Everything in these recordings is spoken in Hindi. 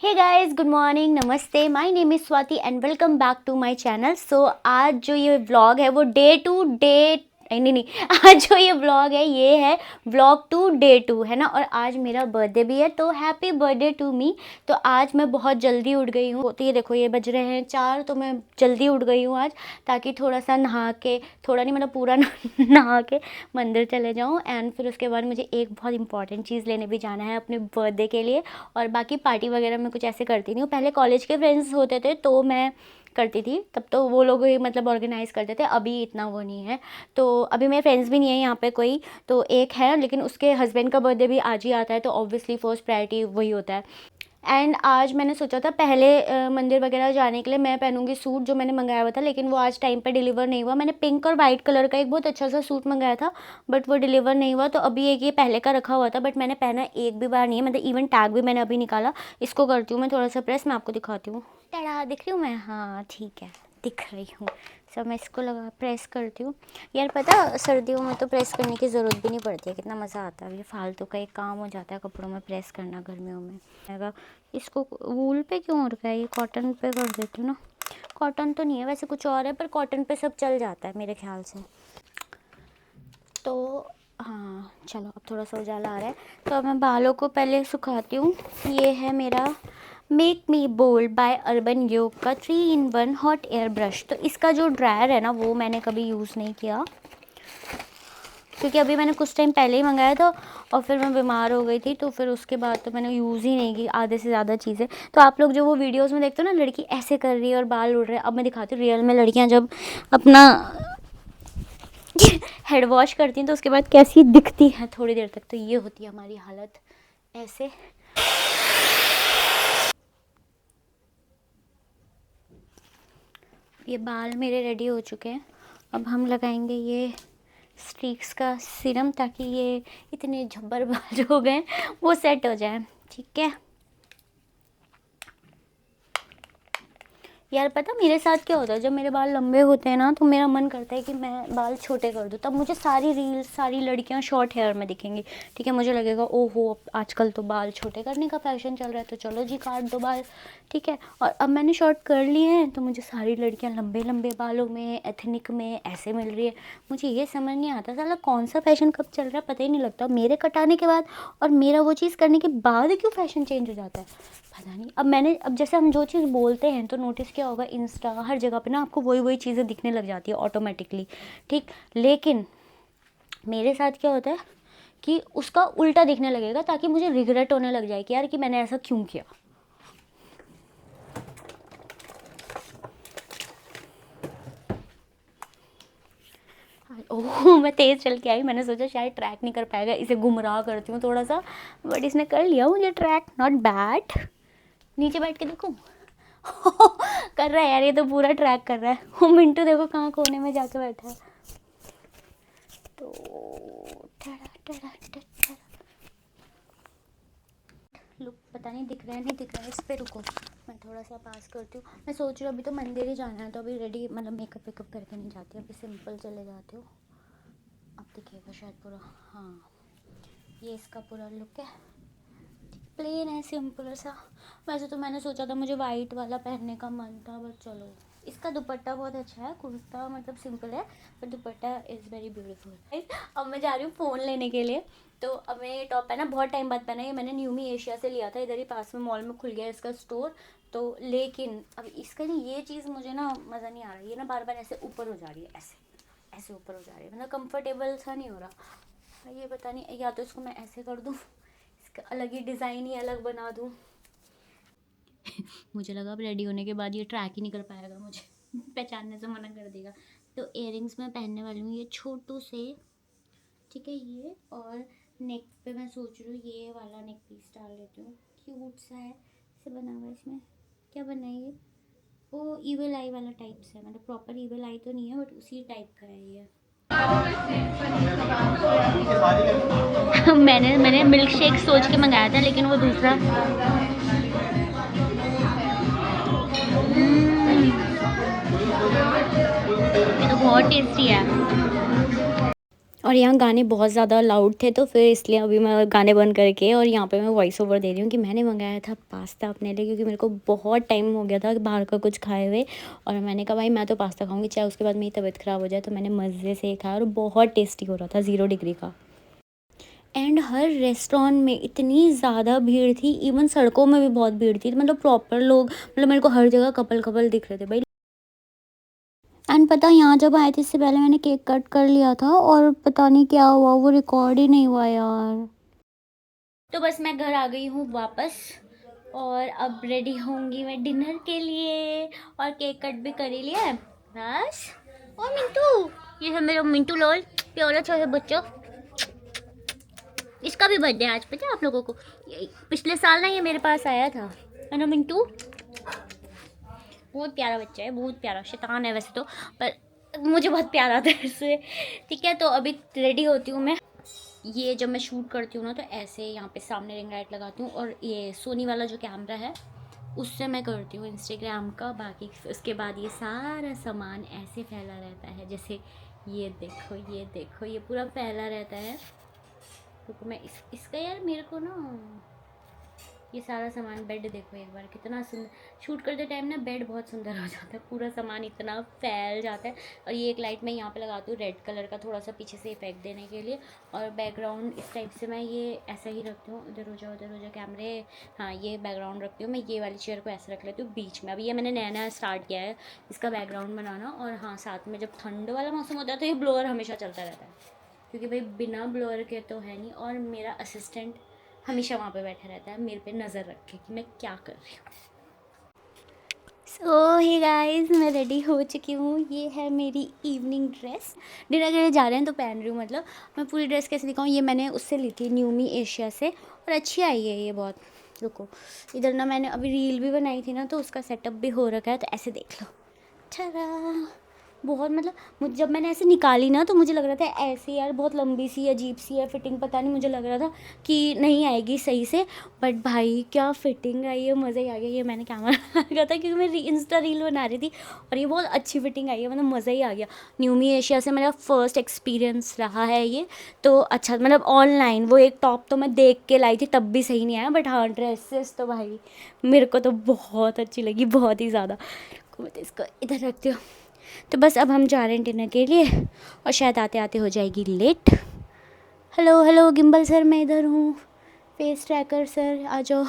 हे गाइस, गुड मॉर्निंग, नमस्ते। My name is Swati and welcome back to my channel. So आज जो ये व्लॉग है वो नहीं, आज जो ये व्लॉग है ये है व्लॉग टू डे 2 है ना। और आज मेरा बर्थडे भी है, तो हैप्पी बर्थडे टू मी। तो आज मैं बहुत जल्दी उठ गई हूँ। तो ये देखो, ये बज रहे हैं 4, तो मैं जल्दी उठ गई हूँ आज, ताकि थोड़ा सा नहा के, थोड़ा नहीं मतलब पूरा नहा के मंदिर चले जाऊँ। एंड फिर उसके बाद मुझे एक बहुत इंपॉर्टेंट चीज़ लेने भी जाना है अपने बर्थडे के लिए। और बाकी पार्टी वगैरह मैं कुछ ऐसे करती नहीं हूँ। पहले कॉलेज के फ्रेंड्स होते थे तो मैं करती थी, तब तो वो लोग ही मतलब ऑर्गेनाइज़ करते थे, अभी इतना वो नहीं है। तो अभी मेरे फ्रेंड्स भी नहीं है यहाँ पे कोई, तो एक है लेकिन उसके हस्बैंड का बर्थडे भी आज ही आता है, तो ऑब्वियसली फर्स्ट प्रायोरिटी वही होता है। एंड आज मैंने सोचा था पहले मंदिर वगैरह जाने के लिए मैं पहनूंगी सूट जो मैंने मंगाया हुआ था, लेकिन वो आज टाइम पर डिलीवर नहीं हुआ। मैंने पिंक और वाइट कलर का एक बहुत अच्छा सा सूट मंगाया था, बट वो डिलीवर नहीं हुआ। तो अभी एक ये पहले का रखा हुआ था, बट मैंने पहना एक भी बार नहीं है, मतलब इवन टैग भी मैंने अभी निकाला। इसको करती हूँ मैं थोड़ा सा प्रेस, मैं आपको दिखाती हूँ। टड़ा, दिख रही हूँ मैं? हाँ ठीक है, दिख रही हूँ। सब मैं इसको लगा प्रेस करती हूँ। यार पता, सर्दियों में तो प्रेस करने की ज़रूरत भी नहीं पड़ती है, कितना मज़ा आता है। ये फालतू का एक काम हो जाता है कपड़ों में प्रेस करना गर्मियों में। अगर इसको वूल पे क्यों हो रखा है, ये कॉटन पे कर देती हूँ ना। कॉटन तो नहीं है वैसे, कुछ और है, पर कॉटन पे सब चल जाता है मेरे ख्याल से। तो हाँ चलो, अब थोड़ा सा उजाला आ रहा है, तो अब मैं बालों को पहले सुखाती हूँ। ये है मेरा make me bold by urban Yog का 3-in-1 हॉट एयर ब्रश। तो इसका जो ड्रायर है ना वो मैंने कभी यूज़ नहीं किया, क्योंकि अभी मैंने कुछ टाइम पहले ही मंगाया था और फिर मैं बीमार हो गई थी, तो फिर उसके बाद तो मैंने यूज़ ही नहीं की आधे से ज़्यादा चीज़ें। तो आप लोग जो वो वीडियोस में देखते हो ना, लड़की ऐसे कर रही है और बाल उड़ रहे हैं, अब मैं दिखाती हूँ रियल में लड़कियाँ जब अपना हेड वॉश करती हैं तो उसके बाद कैसी दिखती है थोड़ी देर तक। तो ये होती है हमारी हालत ऐसे। ये बाल मेरे रेडी हो चुके हैं, अब हम लगाएंगे ये स्ट्रीक्स का सीरम, ताकि ये इतने झब्बर बाल जो हो गए वो सेट हो जाए। ठीक है यार, पता मेरे साथ क्या होता है, जब मेरे बाल लंबे होते हैं ना तो मेरा मन करता है कि मैं बाल छोटे कर दूँ, तब मुझे सारी रील्स, सारी लड़कियां शॉर्ट हेयर में दिखेंगी। ठीक है, मुझे लगेगा ओहो आजकल तो बाल छोटे करने का फैशन चल रहा है, तो चलो जी काट दो बाल। ठीक है, और अब मैंने शॉर्ट कर लिए हैं तो मुझे सारी लड़कियाँ लंबे लंबे बालों में, एथनिक में ऐसे मिल रही है। मुझे ये समझ नहीं आता साला कौन सा फैशन कब चल रहा है, पता ही नहीं लगता। मेरे कटाने के बाद और मेरा वो चीज़ करने के बाद क्यों फैशन चेंज हो जाता है पता नहीं। अब जैसे हम जो चीज़ बोलते हैं तो नोटिस क्या होगा, इंस्टा हर जगह पे ना आपको वही वही चीज़ें दिखने लग जाती है ऑटोमेटिकली। ठीक, लेकिन मेरे साथ क्या होता है कि उसका उल्टा दिखने लगेगा, ताकि मुझे रिग्रेट होने लग जाए कि यार कि मैंने ऐसा क्यों किया। ओह मैं तेज़ चल के आई, मैंने सोचा शायद ट्रैक नहीं कर पाएगा, इसे गुमराह करती हूँ थोड़ा सा, बट इसने कर लिया मुझे ट्रैक, नॉट बैड। नीचे बैठ के देखूँ कर रहा है यार, ये तो पूरा ट्रैक कर रहा है। वो मिंटू देखो कहाँ कोने में जाके बैठा है। तो लुक पता नहीं दिख रहा है नहीं दिख रहा है, इस पे रुको मैं थोड़ा सा पास करती हूँ। मैं सोच रही हूँ अभी तो मंदिर ही जाना है, तो अभी रेडी मतलब मेकअप वेकअप करके नहीं जाती, अभी सिंपल चले जाती हूँ। अब दिखेगा शायद पूरा। हाँ ये इसका पूरा लुक है, प्लेन है सिंपल सा। वैसे तो मैंने सोचा था मुझे वाइट वाला पहनने का मन था, बट चलो। इसका दुपट्टा बहुत अच्छा है, कुर्ता मतलब सिंपल है पर दुपट्टा इज़ वेरी ब्यूटीफुल। अब मैं जा रही हूँ फ़ोन लेने के लिए। तो अब मैं ये टॉप पहना, बहुत टाइम बाद पहना, ये मैंने न्यूमी एशिया से लिया था, इधर ही पास में मॉल में खुल गया इसका स्टोर। तो लेकिन अब इसका नहीं, ये चीज़ मुझे ना मज़ा नहीं आ रहा, ये ना बार बार ऐसे ऊपर हो जा रही है, ऐसे ऐसे ऊपर हो जा रही है, मतलब कंफर्टेबल सा नहीं हो रहा। ये पता नहीं, या तो इसको मैं ऐसे कर दूँ, अलग ही डिज़ाइन ही अलग बना दूँ। मुझे लगा अब रेडी होने के बाद ये ट्रैक ही नहीं कर पाएगा, मुझे पहचानने से मना कर देगा। तो इयररिंग्स मैं पहनने वाली हूँ ये छोटू से, ठीक है ये। और नेक पे मैं सोच रही हूँ ये वाला नेक पीस डाल लेती हूँ, क्यूट सा है, से बना हुआ है। इसमें क्या बना है ये, वो ईवल आई वाला टाइप से है, मतलब प्रॉपर ईवल आई तो नहीं है बट उसी टाइप का है ये। मैंने मिल्क शेक सोच के मंगाया था, लेकिन वो दूसरा। ये तो बहुत टेस्टी है। और यहाँ गाने बहुत ज़्यादा लाउड थे, तो फिर इसलिए अभी मैं गाने बंद करके और यहाँ पे मैं वॉइस ओवर दे रही हूँ कि मैंने मंगाया था पास्ता अपने लिए, क्योंकि मेरे को बहुत टाइम हो गया था बाहर का कुछ खाए हुए, और मैंने कहा भाई मैं तो पास्ता खाऊंगी चाहे उसके बाद मेरी तबीयत ख़राब हो जाए। तो मैंने मज़े से खाया और बहुत टेस्टी हो रहा था, 0 डिग्री का। एंड हर रेस्टोरेंट में इतनी ज़्यादा भीड़ थी, इवन सड़कों में भी बहुत भीड़ थी, मतलब प्रॉपर लोग, मतलब मेरे को हर जगह कपल कपल दिख रहे थे भाई। एंड पता यहाँ जब आए थे इससे पहले मैंने केक कट कर लिया था और पता नहीं क्या हुआ, वो रिकॉर्ड ही नहीं हुआ यार। तो बस मैं घर आ गई हूँ वापस, और अब रेडी होंगी मैं डिनर के लिए, और केक कट भी कर ही लिया है बस। और मिंटू, ये है मेरा मिंटू लॉल, प्यारा छोटा बच्चा। इसका भी बर्थडे आज, पता है आप लोगों को? पिछले साल ना ये मेरे पास आया था, है ना मिंटू? बहुत प्यारा बच्चा है, बहुत प्यारा, शैतान है वैसे तो, पर मुझे बहुत प्यार आता है इससे। ठीक है, तो अभी रेडी होती हूँ मैं। ये जब मैं शूट करती हूँ ना तो ऐसे यहाँ पे सामने रिंग लाइट लगाती हूँ, और ये सोनी वाला जो कैमरा है उससे मैं करती हूँ इंस्टाग्राम का। बाकी उसके बाद ये सारा सामान ऐसे फैला रहता है, जैसे ये देखो, ये देखो, ये पूरा फैला रहता है। तो मैं इसका यार मेरे को ना ये सारा सामान, बेड देखो एक बार कितना सुंदर, शूट करते टाइम ना बेड बहुत सुंदर हो जाता है, पूरा सामान इतना फैल जाता है। और ये एक लाइट मैं यहाँ पे लगाती हूँ रेड कलर का, थोड़ा सा पीछे से इफेक्ट देने के लिए। और बैकग्राउंड इस टाइप से मैं ये ऐसा ही रखती हूँ, उधर हो जा कैमरे। हाँ, ये बैकग्राउंड रखती हूँ मैं, ये वाली चेयर को ऐसे रख लेती हूँ बीच में। अभी ये मैंने नया नया स्टार्ट किया है इसका बैकग्राउंड बनाना। और हाँ, साथ में जब ठंड वाला मौसम होता है तो ये ब्लोअर हमेशा चलता रहता है, क्योंकि भाई बिना ब्लोअर के तो है नहीं। और मेरा असिस्टेंट हमेशा वहाँ पे बैठा रहता है मेरे पे नज़र रख के कि मैं क्या कर रही हूँ। सो हे गाइस, मैं रेडी हो चुकी हूँ। ये है मेरी इवनिंग ड्रेस, डिनर के लिए जा रहे हैं तो पहन रही हूँ। मतलब मैं पूरी ड्रेस कैसे दिखाऊँ, ये मैंने उससे ली थी न्यूमी एशिया से, और अच्छी आई है ये बहुत। रुको, इधर ना मैंने अभी रील भी बनाई थी ना, तो उसका सेटअप भी हो रखा है, तो ऐसे देख लो। ठरा, बहुत मतलब मुझे जब मैंने ऐसे निकाली ना तो मुझे लग रहा था ऐसे यार बहुत लंबी सी अजीब सी है फिटिंग, पता नहीं, मुझे लग रहा था कि नहीं आएगी सही से। बट भाई क्या फिटिंग आई है, मज़ा ही आ गया। ये मैंने कैमरा लगा था क्योंकि मैं इंस्टा रील बना रही थी, और ये बहुत अच्छी फिटिंग आई है, मतलब मज़ा ही आ गया। न्यूमी एशिया से मेरा फर्स्ट एक्सपीरियंस रहा है ये, तो अच्छा, मतलब ऑनलाइन वो एक टॉप तो मैं देख के लाई थी तब भी सही नहीं आया, बट हाँ ड्रेसेस तो भाई मेरे को तो बहुत अच्छी लगी, बहुत ही ज़्यादा। मैं तो इसको इधर रखती हूँ। तो बस अब हम जा रहे हैं डिनर के लिए, और शायद आते आते हो जाएगी late. Hello hello gimbal sir, मैं इधर हूँ। फेस ट्रैकर सर आ जाओ।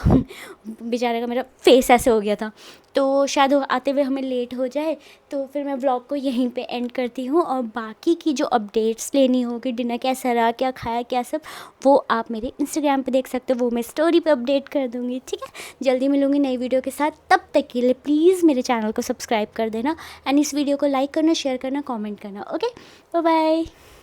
बेचारे का मेरा फेस ऐसे हो गया था, तो शायद आते हुए हमें लेट हो जाए। तो फिर मैं व्लॉग को यहीं पे एंड करती हूँ, और बाकी की जो अपडेट्स लेनी होगी, डिनर कैसा रहा, क्या खाया, क्या सब, वो आप मेरे इंस्टाग्राम पे देख सकते हो, वो मैं स्टोरी पे अपडेट कर दूँगी। ठीक है, जल्दी मिलूँगी नई वीडियो के साथ, तब तक के लिए प्लीज़ मेरे चैनल को सब्सक्राइब कर देना, एंड इस वीडियो को लाइक करना, शेयर करना, कॉमेंट करना। Okay, bye bye.